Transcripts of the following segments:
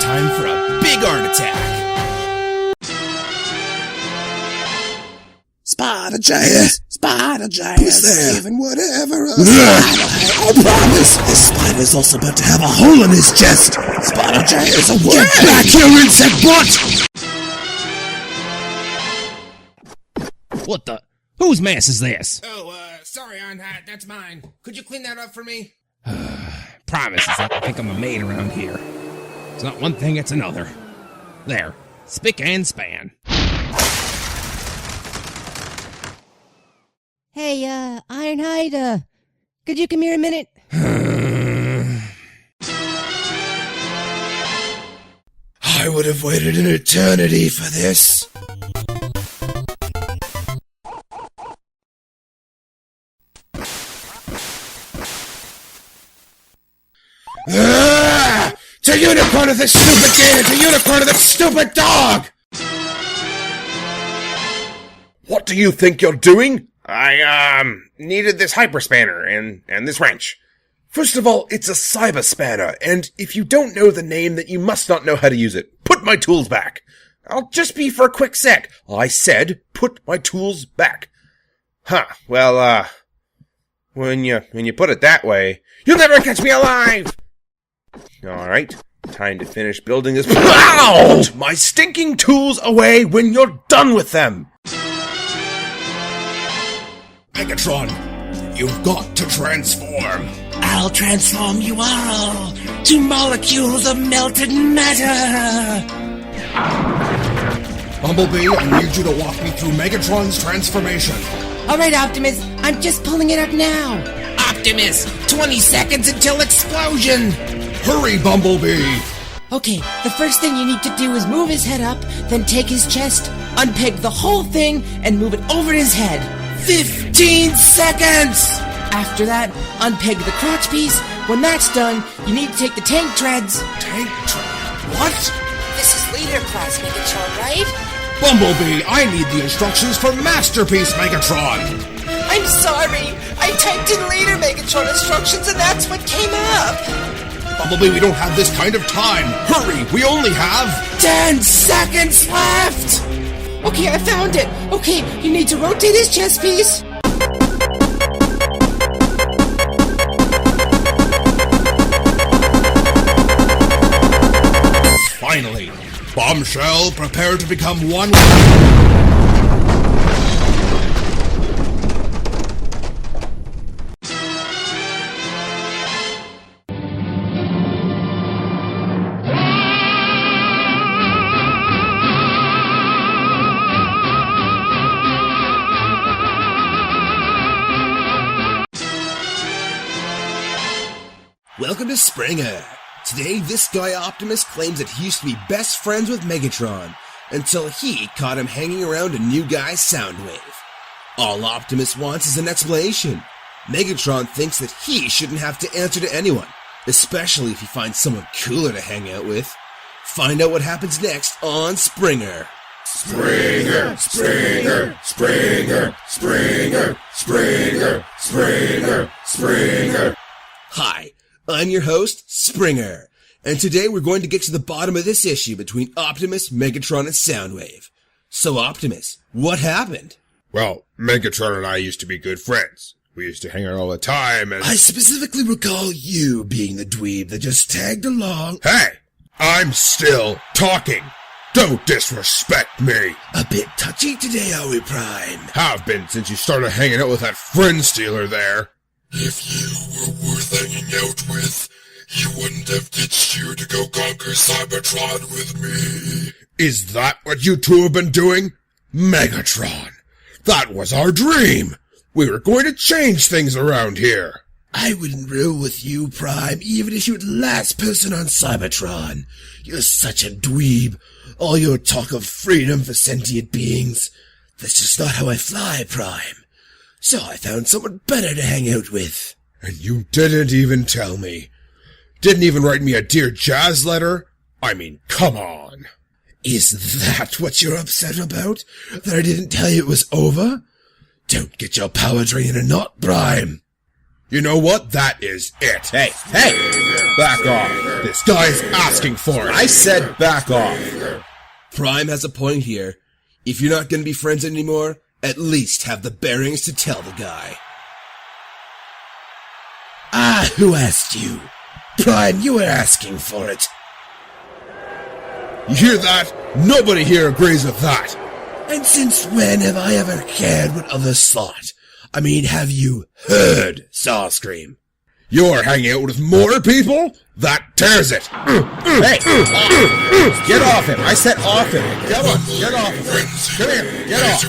time for a big art attack. Spider Jazz, even whatever I promise, this spider's also about to have a hole in his chest. Spider Jazz, get back here, insect butt! What the? Whose mess is this? Oh, sorry, Ironhide, that's mine. Could you clean that up for me? Promise, it's like I think I'm a maid around here. It's not one thing, it's another. There, spick and span. Hey, Ironhide, could you come here a minute? I would have waited an eternity for this. To unicorn of this stupid gator! To unicorn of this stupid dog! What do you think you're doing? I, needed this hyperspanner and this wrench. First of all, it's a cyber spanner, and if you don't know the name, then you must not know how to use it. Put my tools back. I'll just be for a quick sec. I said, put my tools back. Huh, well, when you put it that way, you'll never catch me alive! Alright, time to finish building this. Ow! Put my stinking tools away when you're done with them! Megatron, you've got to transform. I'll transform you all to molecules of melted matter. Bumblebee, I need you to walk me through Megatron's transformation. Alright, Optimus, I'm just pulling it up now. Optimus, 20 seconds until explosion! Hurry, Bumblebee! Okay, the first thing you need to do is move his head up, then take his chest, unpeg the whole thing, and move it over his head. 15 seconds! After that, unpeg the crotch piece. When that's done, you need to take the tank treads. Tank tread? What? This is leader class, Megatron, right? Bumblebee, I need the instructions for Masterpiece Megatron! I'm sorry! I typed in leader Megatron instructions and that's what came up! Bumblebee, we don't have this kind of time! Hurry, we only have 10 seconds left! Okay, I found it! Okay, you need to rotate his chest piece. Finally! Bombshell, prepare to become one. Welcome to Springer. Today, this guy Optimus claims that he used to be best friends with Megatron, until he caught him hanging around a new guy, Soundwave. All Optimus wants is an explanation. Megatron thinks that he shouldn't have to answer to anyone, especially if he finds someone cooler to hang out with. Find out what happens next on Springer. Springer, Springer, Springer, Springer, Springer, Springer, Springer. Hi. I'm your host, Springer, and today we're going to get to the bottom of this issue between Optimus, Megatron, and Soundwave. So Optimus, what happened? Well, Megatron and I used to be good friends. We used to hang out all the time and— I specifically recall you being the dweeb that just tagged along. Hey! I'm still talking! Don't disrespect me! A bit touchy today, are we, Prime? Have been since you started hanging out with that friend stealer there. If you were worth hanging out with, you wouldn't have ditched you to go conquer Cybertron with me. Is that what you two have been doing? Megatron! That was our dream! We were going to change things around here! I wouldn't rule with you, Prime, even if you were the last person on Cybertron. You're such a dweeb. All your talk of freedom for sentient beings. That's just not how I fly, Prime. So I found someone better to hang out with. And you didn't even tell me. Didn't even write me a Dear Jazz letter? I mean, come on. Is that what you're upset about? That I didn't tell you it was over? Don't get your power drain in a knot, Prime. You know what? That is it. Hey, back off. This guy's asking for it. I said back off. Prime has a point here. If you're not gonna be friends anymore, at least have the bearings to tell the guy. Ah, who asked you? Prime, you were asking for it. You hear that? Nobody here agrees with that. And since when have I ever cared what others thought? I mean, have you heard Starscream? You're hanging out with more people? That tears it. Hey, get off him. I said off him. Come on, get off him. Come here, get off.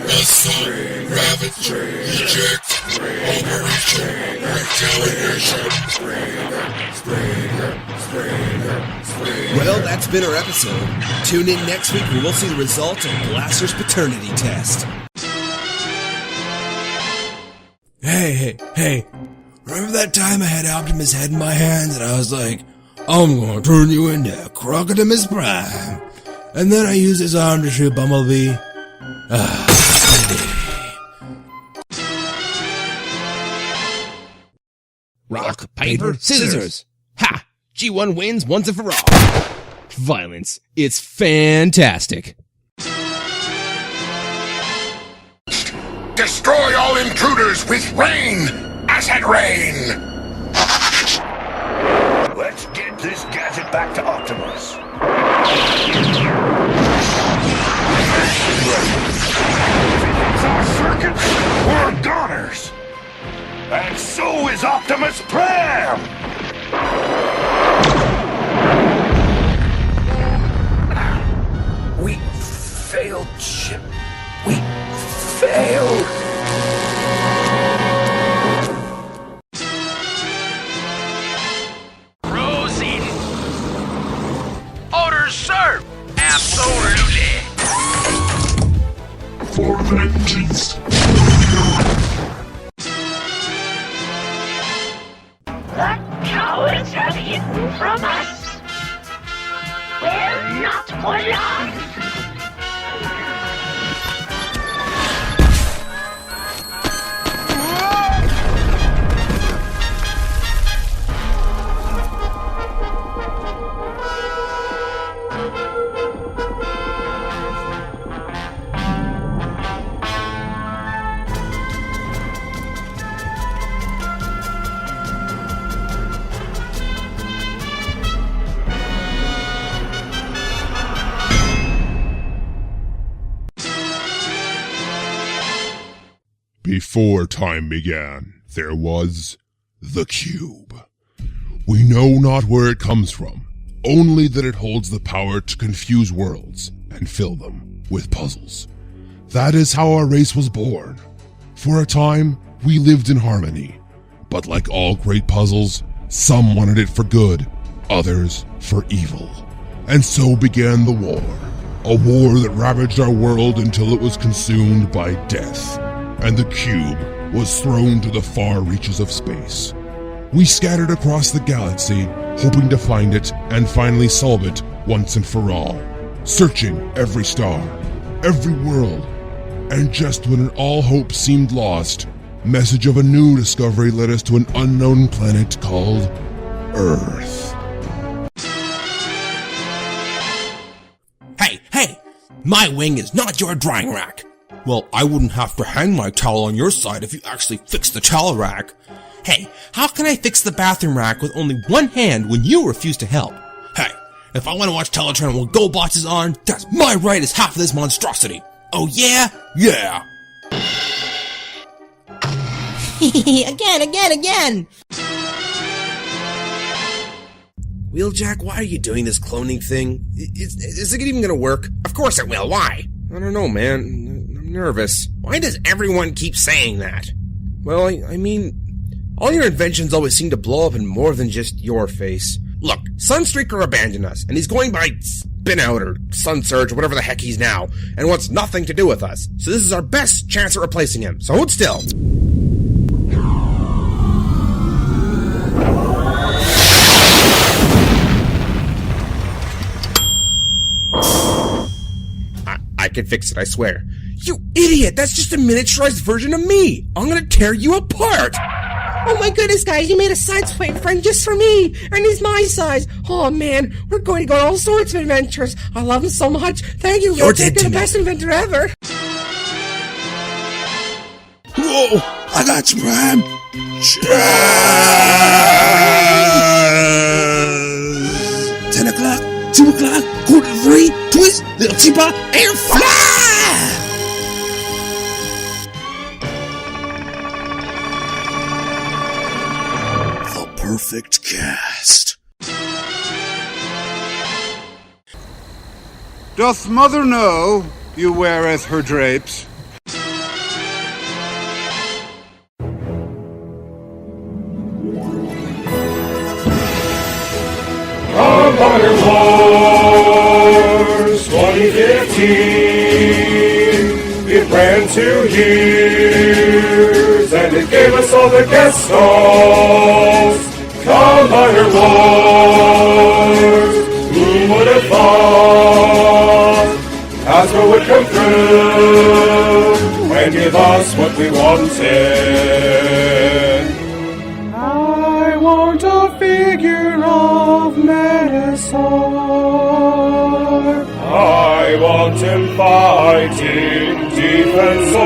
Assault, ravage, eject, operation, retaliation. Well, that's been our episode. Tune in next week where we'll see the results of Blaster's paternity test. Hey. Remember that time I had Optimus' head in my hands and I was like, I'm gonna turn you into Crocodimus Prime. And then I used his arm to shoot Bumblebee. Rock, paper, scissors. Ha! G1 wins once and for all. Violence. It's fantastic. Destroy all intruders with rain! Acid rain! Let's get this gadget back to Optimus. It's our circuits, we're goners! And so is Optimus Prime! We failed, Chip. We failed. Rosin. Orders, sir. Absolutely. For vengeance. The cowards have hidden from us. We're not for long. Before time began, there was the cube. We know not where it comes from, only that it holds the power to confuse worlds and fill them with puzzles. That is how our race was born. For a time, we lived in harmony, but like all great puzzles, some wanted it for good, others for evil. And so began the war, a war that ravaged our world until it was consumed by death. And the cube was thrown to the far reaches of space. We scattered across the galaxy, hoping to find it and finally solve it once and for all, searching every star, every world, and just when all hope seemed lost, message of a new discovery led us to an unknown planet called Earth. Hey, my wing is not your drying rack. Well, I wouldn't have to hang my towel on your side if you actually fixed the towel rack. Hey, how can I fix the bathroom rack with only one hand when you refuse to help? Hey, if I want to watch Teletron while GoBots is on, that's my right as half of this monstrosity. Oh yeah? Yeah. Again! Wheeljack, why are you doing this cloning thing? Is it even gonna work? Of course it will, why? I don't know, man. I'm nervous. Why does everyone keep saying that? Well, I mean, all your inventions always seem to blow up in more than just your face. Look, Sunstreaker abandoned us, and he's going by Spinout or Sunsurge or whatever the heck he's now, and wants nothing to do with us. So this is our best chance at replacing him, so hold still. I can fix it, I swear. You idiot! That's just a miniaturized version of me! I'm gonna tear you apart! Oh my goodness, guys, you made a sideswipe friend just for me, and he's my size. Oh man, we're going to go on all sorts of adventures. I love him so much. Thank you, You're Roadtrip. dead to You're the me. best inventor ever. Whoa! I got you, Prime. 10 o'clock, 2 o'clock, 2:45, twist, little teapot, and fly! The perfect cast. Doth mother know you weareth her drapes? Empire Wars 2015. It ran 2 years and it gave us all the guest stars. Empire Wars. Who would have thought Hasbro would come through and give us what we wanted? I want a figure of Menasor. I want him fighting defensors.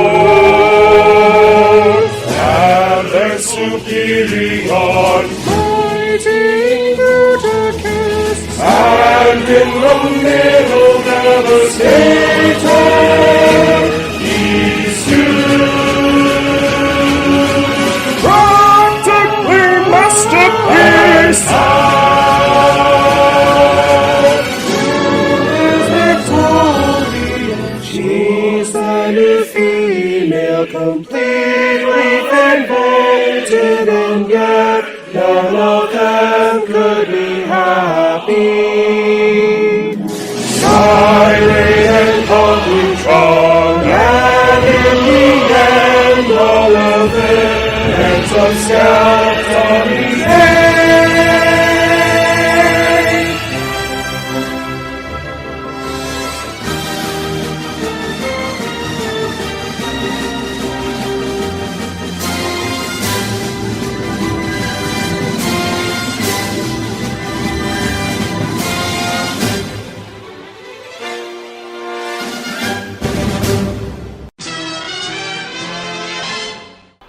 And their superior fighting Bruticus. And in the middle Devastator. He's practically masterpiece. She's the new female, completely invented, and yet none of them could be happy. Siren and Computron, and in the end, all of it ends up scalped on the end.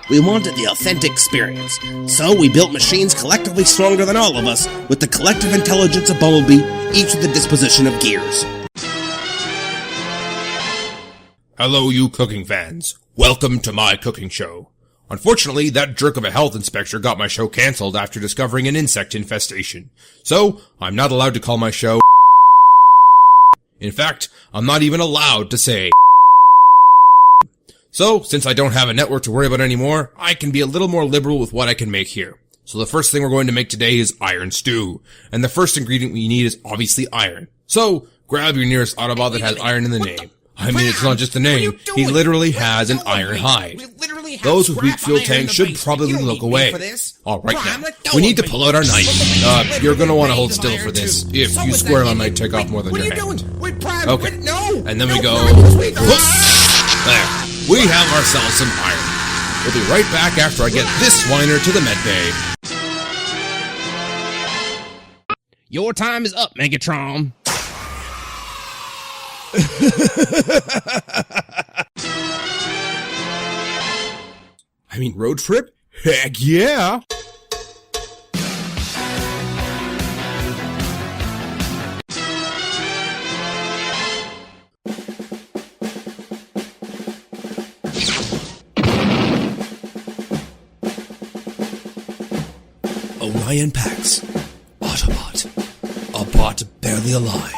We wanted the authentic experience, so we built machines collectively stronger than all of us, with the collective intelligence of Bumblebee, each with the disposition of Gears. Hello, you cooking fans. Welcome to my cooking show. Unfortunately, that jerk of a health inspector got my show cancelled after discovering an insect infestation. So, I'm not allowed to call my show. In fact, I'm not even allowed to say. So, since I don't have a network to worry about anymore, I can be a little more liberal with what I can make here. So the first thing we're going to make today is iron stew. And the first ingredient we need is obviously iron. So, grab your nearest Autobot that has iron in the name. I mean, it's not just a name. He literally has an iron hide. Those with weak fuel tanks should probably look away. Alright now, we need to pull out our knife. You're gonna want to hold still for this. If you squirm, I might take off more than your hand. Okay, and then we go... There. We have ourselves some iron. We'll be right back after I get this whiner to the medbay. Your time is up, Megatron. I mean, road trip? Heck yeah! Orion Pax. Autobot. A bot barely alive.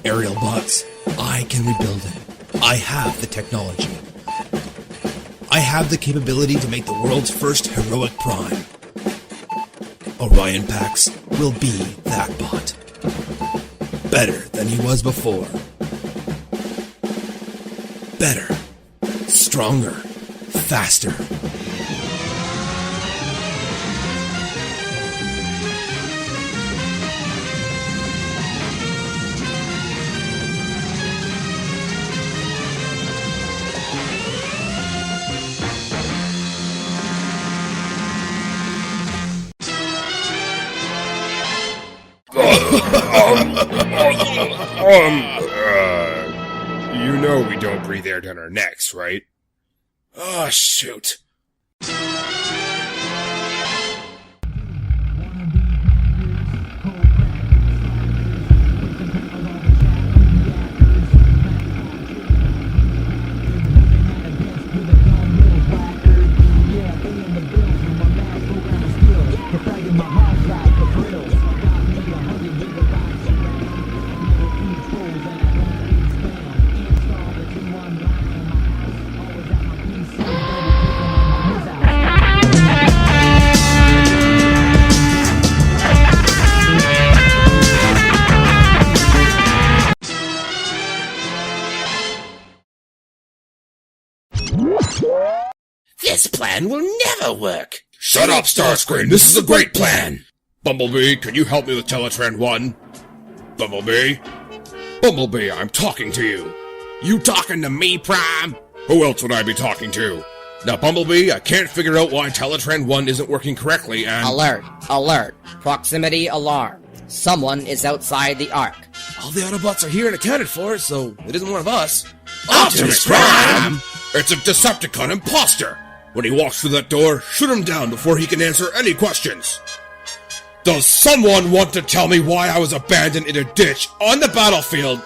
Aerial bots. I can rebuild it. I have the technology. I have the capability to make the world's first heroic prime. Orion Pax will be that bot. Better than he was before. Better. Stronger. Faster. You know we don't breathe air down our necks, right? Oh, shoot. This plan will never work. Shut up, Starscream! This is a great plan! Bumblebee, can you help me with Teletrend 1? Bumblebee? Bumblebee, I'm talking to you! You talking to me, Prime? Who else would I be talking to? Now, Bumblebee, I can't figure out why Teletrend 1 isn't working correctly, and— Alert. Proximity alarm. Someone is outside the Ark. All the Autobots are here and accounted for, so it isn't one of us. Optimus Prime! It's a Decepticon imposter! When he walks through that door, shoot him down before he can answer any questions. Does someone want to tell me why I was abandoned in a ditch on the battlefield?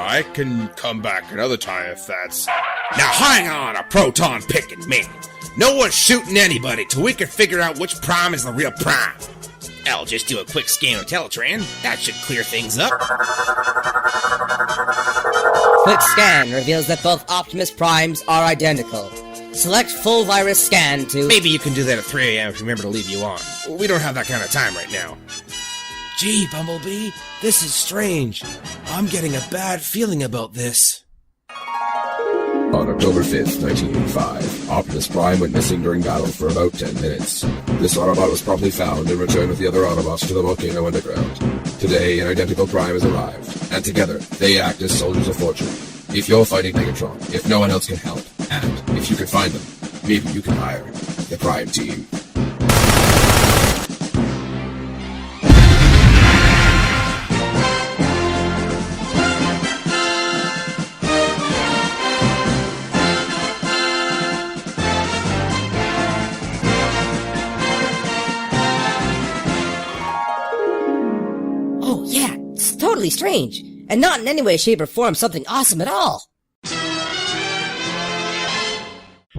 I can come back another time if that's— Now hang on, a proton picking me. No one's shooting anybody till we can figure out which Prime is the real Prime. I'll just do a quick scan of Teletran. That should clear things up. Quick scan reveals that both Optimus Primes are identical. Select full virus scan to— Maybe you can do that at 3 a.m. if you remember to leave you on. We don't have that kind of time right now. Gee, Bumblebee, this is strange. I'm getting a bad feeling about this. On October 5th, 1985, Optimus Prime went missing during battle for about 10 minutes. This Autobot was promptly found and returned with the other Autobots to the volcano underground. Today, an identical Prime has arrived, and together, they act as soldiers of fortune. If you're fighting Megatron, if no one else can help, and if you can find them, maybe you can hire the Prime team. Oh yeah, it's totally strange, and not in any way, shape, or form something awesome at all.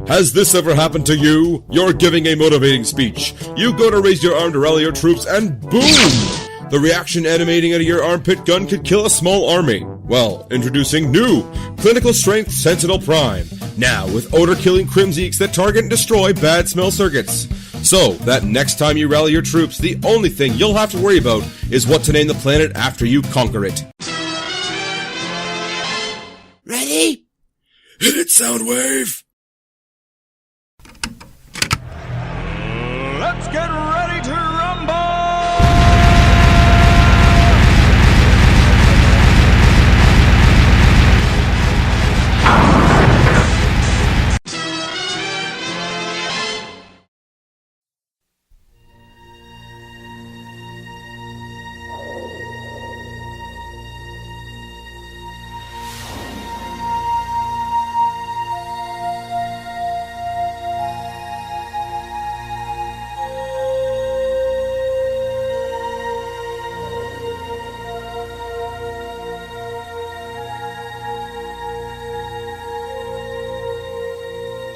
Has this ever happened to you? You're giving a motivating speech. You go to raise your arm to rally your troops, and boom! The reaction emanating out of your armpit gun could kill a small army. Well, introducing new Clinical Strength Sentinel Prime. Now, with odor-killing Crimzeeks that target and destroy bad smell circuits. So, that next time you rally your troops, the only thing you'll have to worry about is what to name the planet after you conquer it. Ready? Hit it, Soundwave! Let's get ready to rumble!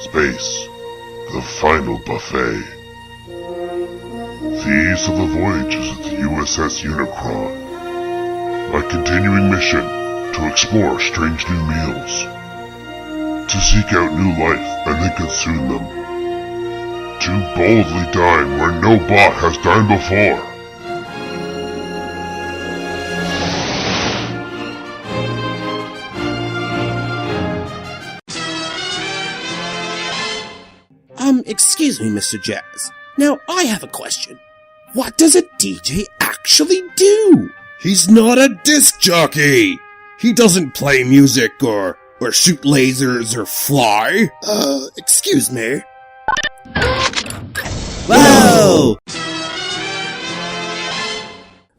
Space, the final buffet. These are the voyages of the USS Unicron. My continuing mission, to explore strange new meals. To seek out new life and then consume them. To boldly dine where no bot has dined before. Excuse me, Mr. Jazz. Now, I have a question. What does a DJ actually do? He's not a disc jockey! He doesn't play music or shoot lasers or fly. Excuse me. Whoa!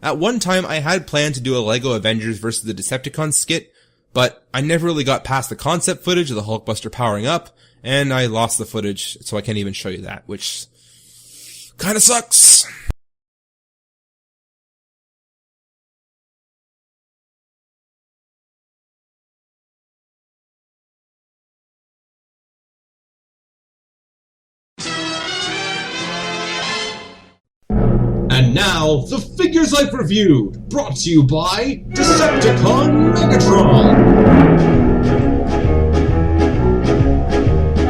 At one time, I had planned to do a LEGO Avengers vs. the Decepticons skit, but I never really got past the concept footage of the Hulkbuster powering up, and I lost the footage, so I can't even show you that, which kinda sucks. And now, the Figures Life Review, brought to you by Decepticon Megatron!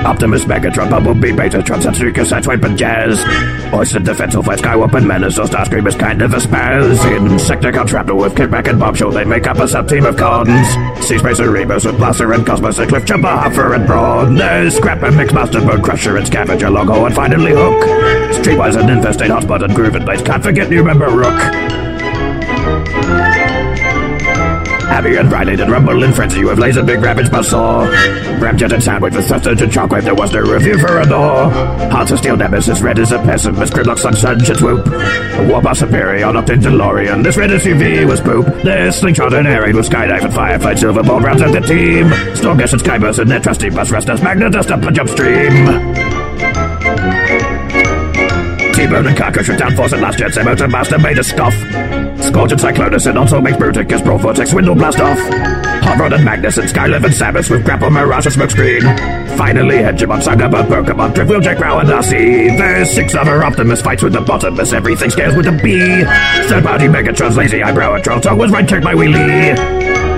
Optimus, Megatron, Bumblebee, Betatron, Satsuka, Sideswipe, and Jazz. Hoisted defensive fight, Skywarp, Menace, so Starscream is kind of a spaz. Insecticon, Shrapnel with Kickback and Bombshell, they make up a sub-team of cons. Sea Spacer, Rebus with Blaster and Cosmos, and Cliff Jumper, Huffer, and Brawn. There's Scrap and Mixmaster, Bone Crusher, and Scavenger, Logo, and finally Hook. Streetwise and Infestate, Hotspot, and Groove, and Blaze, can't forget new member Rook. Abby and Riley did Rumble and Frenzy with Laser, Big Ravage, Buzzsaw. Ramjet and Soundwave with Thrusters and Shockwave, there was no review for a door. Hearts of Steel, Nemesis, Red is a Pessimist, Gridlock, Sunshine, and Swoop. Warpath, Superior, Optin, DeLorean, this Red SUV was poop. There's Slingshot and Air Raid with Skydive and Firefight, Silverbolt rounds out the team. Stormgas and Skyburst and their trusty Bus Rusters, Magnadust up and Jump T-Bone and Carcass with Downforce and Last Jet, Zemo and Master made a scoff. Scourge and Cyclonus and also makes Bruticus, Pro Vortex, Swindle Blast off. Hot Rod and Magnus and Skylive and Samus with Grapple, Mirage and Smokescreen. Finally, Hegemon, Sangabot, Pokemon, Driftwheel, Jack Brow and RC. There's 6 other Optimus fights with the Bottomus, everything scales with a B. Third party Megatron's lazy eyebrow and Troll Tongue was right, check my wheelie.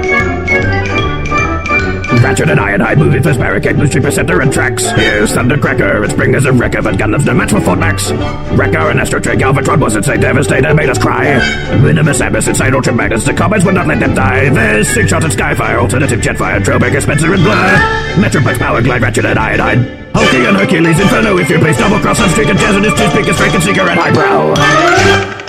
Ratchet and Ironhide moving first barricade, Blue Street Perceptor and Trax. Here's Thundercracker, and Springer's a Wrecker, and Gundam's no match for Fort Max. Wrecker and Astro Trey, Galvatron was insane, Devastator made us cry. Minimus, Samus, Inside Ultra Magnus, the comments would not let them die. There's Six Shot and Skyfire, Alternative Jetfire, Trailbreaker, Spencer and Blur. Metroplex, Power Glide, Ratchet and Ironhide. Hulky and Hercules, Inferno, if you please, Double Cross, Sunstreak and Jazz, and his two speakers, Drake and Seeker and Eyebrow.